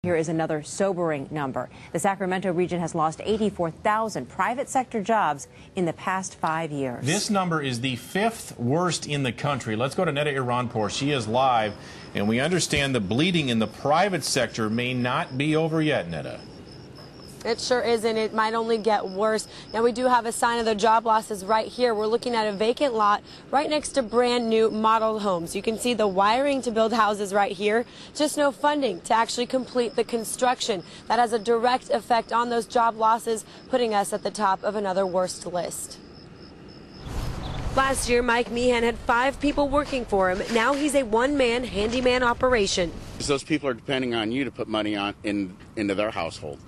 Here is another sobering number. The Sacramento region has lost 84,000 private sector jobs in the past 5 years. This number is the 5th worst in the country. Let's go to Netta Iranpour. She is live, and we understand the bleeding in the private sector may not be over yet, Netta. It sure isn't. It might only get worse. Now, we do have a sign of the job losses right here. We're looking at a vacant lot right next to brand new model homes. You can see the wiring to build houses right here. Just no funding to actually complete the construction. That has a direct effect on those job losses, putting us at the top of another worst list. Last year, Mike Meehan had 5 people working for him. Now he's a one-man handyman operation. Those people are depending on you to put money into their household.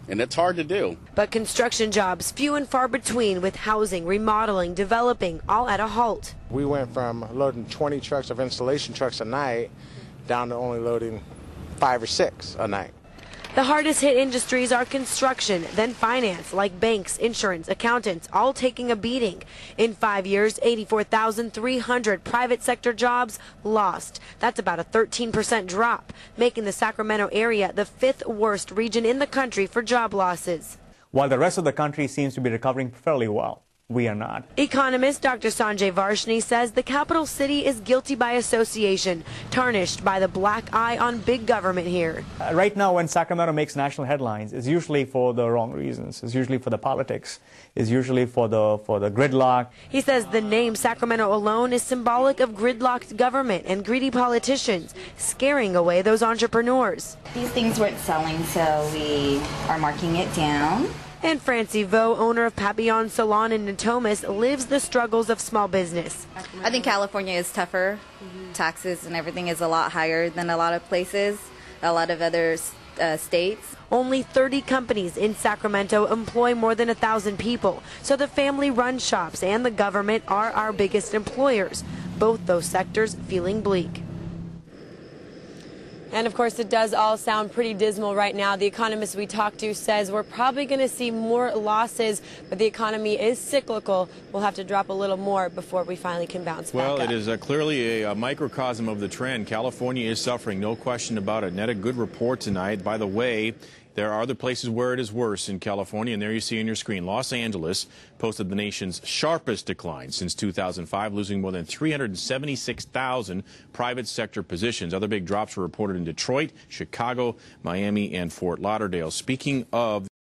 And it's hard to do. But construction jobs few and far between, with housing, remodeling, developing, all at a halt. We went from loading 20 trucks of installation trucks a night down to only loading 5 or 6 a night. The hardest hit industries are construction, then finance, like banks, insurance, accountants, all taking a beating. In 5 years, 84,300 private sector jobs lost. That's about a 13% drop, making the Sacramento area the 5th worst region in the country for job losses. While the rest of the country seems to be recovering fairly well, we are not. Economist Dr. Sanjay Varshney says the capital city is guilty by association, tarnished by the black eye on big government here. Right now, when Sacramento makes national headlines, it's usually for the wrong reasons. It's usually for the politics. It's usually for the gridlock. He says the name Sacramento alone is symbolic of gridlocked government and greedy politicians, scaring away those entrepreneurs. These things weren't selling, so we are marking it down. And Francie Vo, owner of Papillon Salon in Natomas, lives the struggles of small business. I think California is tougher. Taxes and everything is a lot higher than a lot of places, a lot of other states. Only 30 companies in Sacramento employ more than 1,000 people, so the family-run shops and the government are our biggest employers. Both those sectors feeling bleak. And of course, it does all sound pretty dismal right now. The economist we talked to says we're probably going to see more losses, but the economy is cyclical. We'll have to drop a little more before we finally can bounce back up. Well, it is clearly a microcosm of the trend. California is suffering, no question about it. Netta, good report tonight. By the way, there are other places where it is worse in California, and there you see on your screen, Los Angeles posted the nation's sharpest decline since 2005, losing more than 376,000 private sector positions. Other big drops were reported in Detroit, Chicago, Miami, and Fort Lauderdale. Speaking of